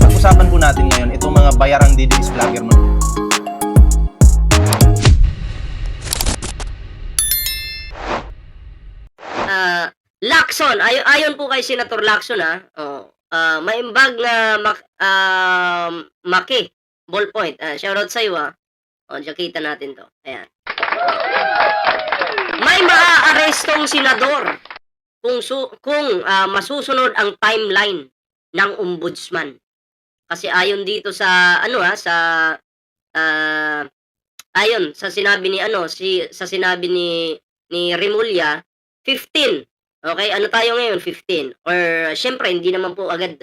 Pag-usapan po natin ngayon itong mga bayarang DDS vlogger mo. Lacson, ayon po kay Senator Lacson may imbag na Maki, ballpoint. Shoutout sa iyo diyan kita natin to. Ayan. May maaarestong senador kung masusunod ang timeline ng ombudsman. Kasi ayon dito sa ayon sa sinabi ni sa sinabi ni Remulla 15. Okay, ano tayo ngayon? 15. Or syempre hindi naman po agad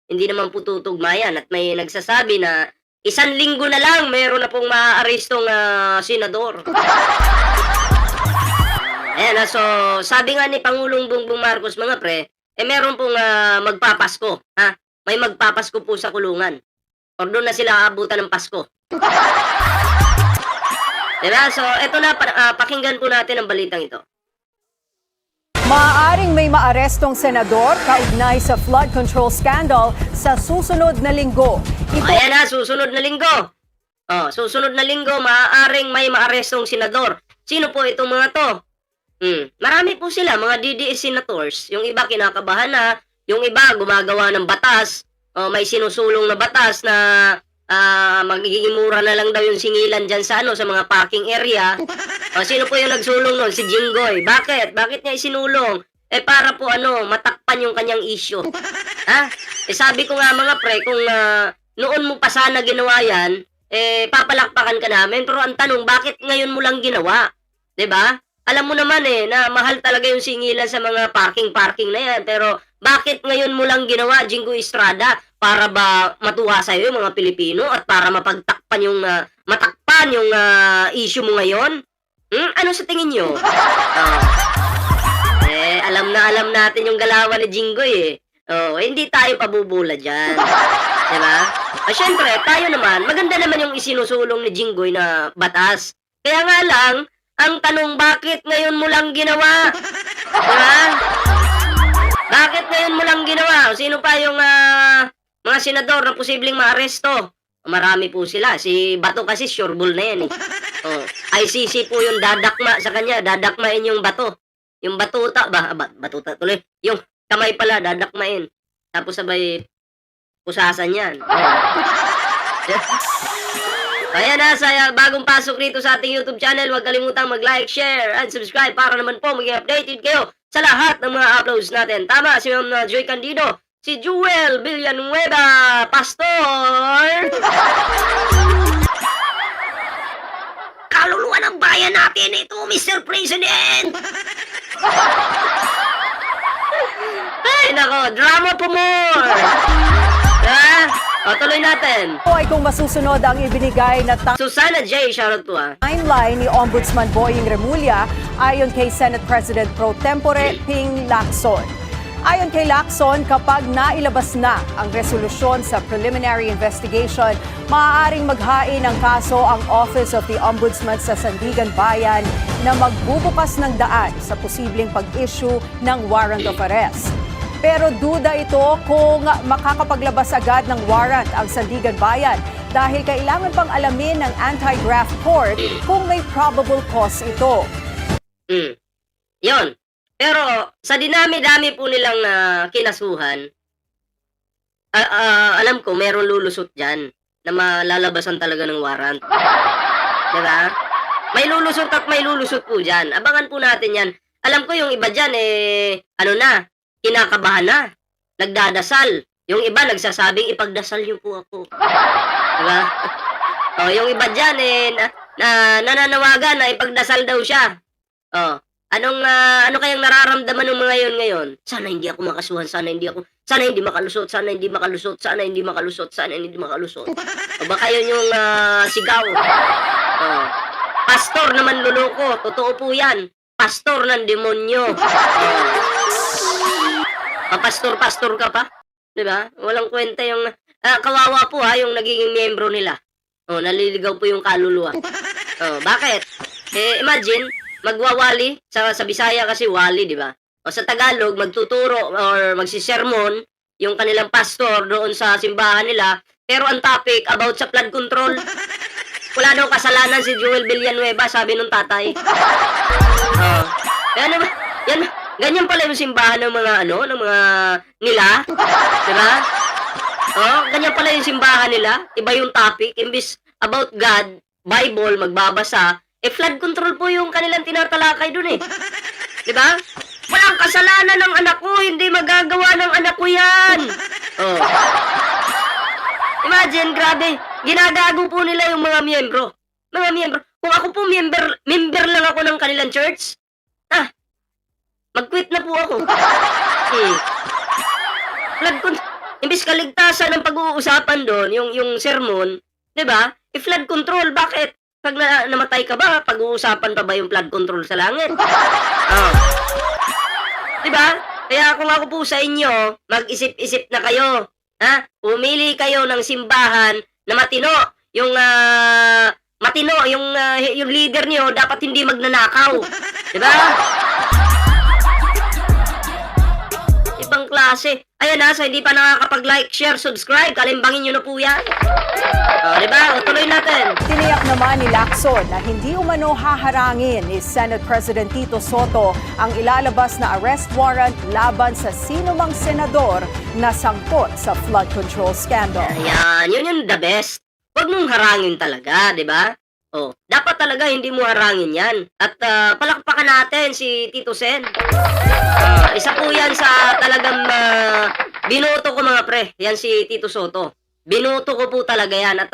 hindi naman po tutugmayan at may nagsasabi na 1 linggo na lang meron na pong maaarestong senador. Ayan, so sabi nga ni Pangulong Bongbong Marcos mga pre, meron pong magpapasko, ha? May magpapasko po sa kulungan. Or doon na sila aabutan ng Pasko. Diba? So, eto na, pakinggan po natin ang balitang ito. Maaaring may maarestong senador kaugnay sa flood control scandal sa susunod na linggo. Ayan na, susunod na linggo. Susunod na linggo, maaaring may maarestong senador. Sino po itong mga to? Marami po sila, mga DDS senators. Yung iba kinakabahan na, yung iba gumagawa ng batas, may sinusulong na batas na magiging mura na lang daw yung singilan dyan sa sa mga parking area. Sino po yung nagsulong nun? Si Jinggoy. Bakit? Bakit niya isinulong? Para po matakpan yung kanyang issue. Ha? Sabi ko nga mga pre, kung noon mo pa sana ginawa yan, papalakpakan ka namin. Pero ang tanong, bakit ngayon mo lang ginawa? 'Di ba? Alam mo naman na mahal talaga yung singilan sa mga parking na yan. Pero bakit ngayon mo lang ginawa, Jingo Estrada? Para ba matuwa sa'yo yung mga Pilipino at para matakpan yung issue mo ngayon? Ano sa tingin nyo? Alam natin yung galawan ni Jinggoy hindi tayo pabubula dyan. Diba? Siyempre, tayo naman, maganda naman yung isinusulong ni Jinggoy na batas. Kaya nga lang, ang tanong, bakit ngayon mo lang ginawa? Diba? Bakit ngayon mo lang ginawa? Sino pa yung mga senador na posibleng maaresto? Marami po sila. Si Bato kasi sureball na yan ICC po yung dadakma sa kanya. Dadakmain yung Bato. Yung batuta ba? Batuta tuloy. Yung kamay pala, dadakmain. Tapos sabay pusasan yan. Kaya sa bagong pasok rito sa ating YouTube channel, huwag kalimutang mag-like, share, and subscribe para naman po maging updated kayo sa lahat ng mga uploads natin. Tama, si Ma'am Joy Candido, si Jewel Villanueva, Pastor! Kaluluwa ng bayan natin ito, Mr. President! Ay, nako, drama po more! Tuloy natin. Ito ay kung masusunod ang ibinigay na Susana J, shoutout po timeline ni Ombudsman Boying Remulla ayon kay Senate President Pro Tempore Ping Lacson. Ayon kay Lacson, kapag nailabas na ang resolusyon sa preliminary investigation, maaaring maghain ng kaso ang Office of the Ombudsman sa Sandigan Bayan na magbubukas ng daan sa posibleng pag-issue ng warrant of arrest. Pero duda ito kung makakapaglabas agad ng warrant ang Sandigan Bayan dahil kailangan pang alamin ng anti-graft court kung may probable cause ito. Yon. Pero sa dinami-dami po nilang kinasuhan, alam ko meron lulusot dyan na malalabasan talaga ng warrant. Diba? May lulusot at may lulusot po dyan. Abangan po natin yan. Alam ko yung iba dyan kinakabahan na, nagdadasal. Yung iba nagsasabing, ipagdasal niyo po ako. Diba? Yung iba dyan nananawagan na ipagdasal daw siya. Ano kayang nararamdaman ng mga ngayon? Sana hindi ako makasuhan, sana hindi makalusot, sana hindi makalusot. O baka yun yung sigaw. Pastor naman luloko, totoo po yan. Pastor ng demonyo. Pastor ka pa? Diba? Walang kwenta yung kawawa po yung nagiging miyembro nila. Naliligaw po yung kaluluwa. Bakit? Imagine, magwawali sa Bisaya kasi wali, di ba? O sa Tagalog, magtuturo or magsisermon yung kanilang pastor doon sa simbahan nila. Pero ang topic about sa flood control. Wala daw kasalanan si Joel Villanueva, sabi nung tatay. Yan, yan, ganyan pala yung simbahan ng mga ng mga nila. Diba? Ganyan pala yung simbahan nila. Iba yung topic. Imbis about God, Bible, magbabasa, flood control po yung kanilang tinatalakay dun eh. Diba? Walang kasalanan ng anak ko, hindi magagawa ng anak ko yan. Imagine, grabe, ginagago po nila yung mga miyembro. Mga miyembro. Kung ako po member lang ako ng kanilang church, mag-quit na po ako. Flood control. Imbis kaligtasan ng pag-uusapan doon, yung sermon, 'di ba? Flood control, bakit? Pag namatay ka ba, pag-uusapan pa ba yung flood control sa langit? 'Di ba? Kaya kung ako po sa inyo, mag-isip-isip na kayo. Pumili kayo ng simbahan na matino. Yung matino, yung leader niyo dapat hindi magnanakaw. 'Di ba? Ibang klase. Ayan sa hindi pa nakakapag-like, share, subscribe, kalimbangin nyo na po yan. Diba? Tuloy natin. Tiniyak naman ni Lacson na hindi umano haharangin ni Senate President Tito Soto ang ilalabas na arrest warrant laban sa sinumang senador na sangkot sa flood control scandal. Ayan, yun yung the best. Huwag mong harangin talaga, di ba? Dapat talaga hindi mo harangin yan. At palakpakan natin si Tito Sen. Isa po yan sa talagang binoto ko mga pre. Yan si Tito Soto. Binoto ko po talaga yan. At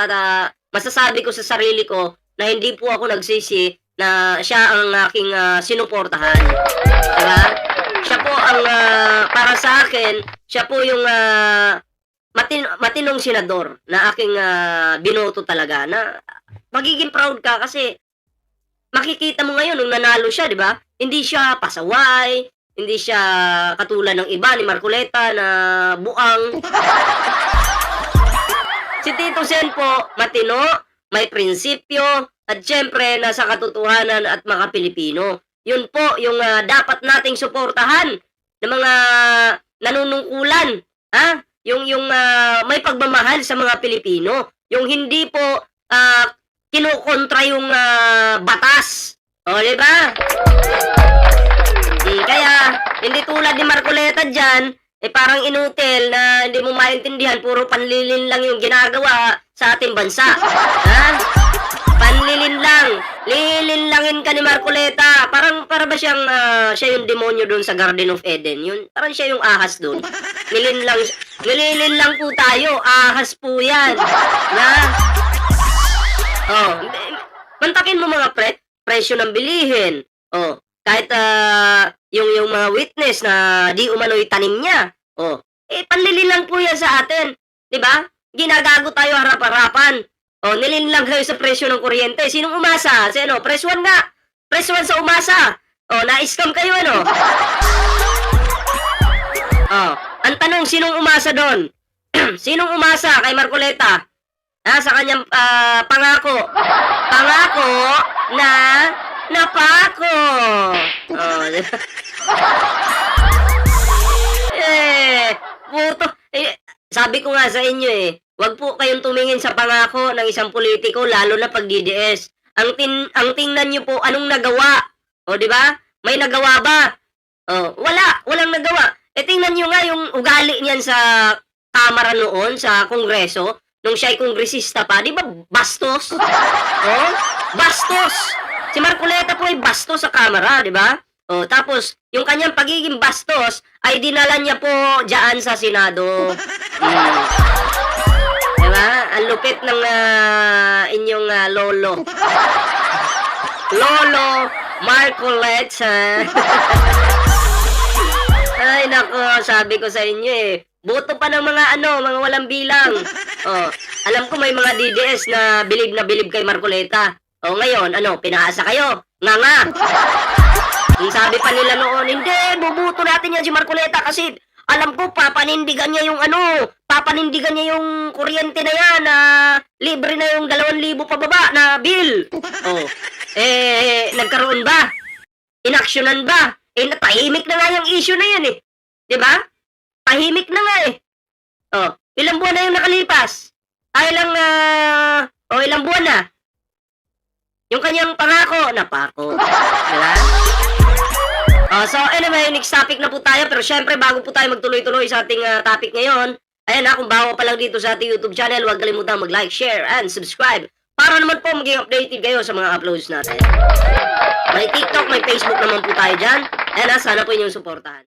masasabi ko sa sarili ko na hindi po ako nagsisi na siya ang aking sinuportahan. Diba? Siya po ang, para sa akin, siya po yung matinong senador na aking binoto talaga. Na magiging proud ka kasi makikita mo ngayon nung nanalo siya, di ba? Hindi siya pasaway, hindi siya katulad ng iba ni Marcoleta na buang. Si Tito Sen po, matino, may prinsipyo, at syempre nasa katotohanan at mga Pilipino. Yun po yung dapat nating suportahan ng mga nanunungkulan, yung may pagmamahal sa mga Pilipino, yung hindi po kinukontra yung batas. Di ba? Kaya, hindi tulad ni Marcoleta dyan, parang inutil na hindi mo maintindihan, puro panlilin lang yung ginagawa sa ating bansa. Panlilin lang. Lilinlangin ka ni Marcoleta. Para ba siyang, siya yung demonyo doon sa Garden of Eden? Yun, parang siya yung ahas doon. Nililin lang po tayo. Ahas po yan. Mantakin mo mga presyo ng bilihin. Kahit yung mga witness na di umano'y tanim niya. Panlilin lang po yan sa atin. 'Di ba? Ginagago tayo harap-harapan. Nilinlang kayo sa presyo ng kuryente. Sinong umasa? Press 1 nga. Press 1 sa umasa. Na-scam kayo ang tanong, sinong umasa doon? Sinong umasa kay Marcoleta? Sa kanyang pangako. Pangako na napako. Puto. Sabi ko nga sa inyo wag po kayong tumingin sa pangako ng isang politiko, lalo na pag DDS. Ang tingnan niyo po anong nagawa. Di ba? May nagawa ba? Walang nagawa. Tingnan niyo nga yung ugali niyan sa Kamara noon, sa Kongreso. Nung siya'y kongresista pa, di ba bastos? Bastos! Si Marcoleta po ay bastos sa Kamara, di ba? Tapos, yung kanyang pagiging bastos ay dinala niya po dyan sa Senado. Diba? Ang lupit ng inyong lolo. Lolo Marcoleta. Ay, nako, sabi ko sa inyo boto pa ng mga mga walang bilang. Alam ko may mga DDS na bilib kay Marcoleta. Ngayon, pinaasa kayo? Nga. Yung sabi pa nila noon, hindi, bubuto natin yan si Marcoleta kasi alam ko, papanindigan niya yung kuryente na yan, libre na yung 2,000 pababa na bill. Nagkaroon ba? Inaksyonan ba? Natahimik na nga yung issue na yan eh. Di ba? Tahimik na nga eh. Oh, ilang buwan na yung nakalipas? Ilang buwan na. Yung kanyang pangako, napako. Di ba? So anyway, next topic na po tayo. Pero syempre, bago po tayo magtuloy-tuloy sa ating topic ngayon, ayan kung bago pa lang dito sa ating YouTube channel, huwag kalimutang mag-like, share, and subscribe para naman po maging updated kayo sa mga uploads natin. May TikTok, may Facebook naman po tayo dyan. Ayan sana po inyong suportahan.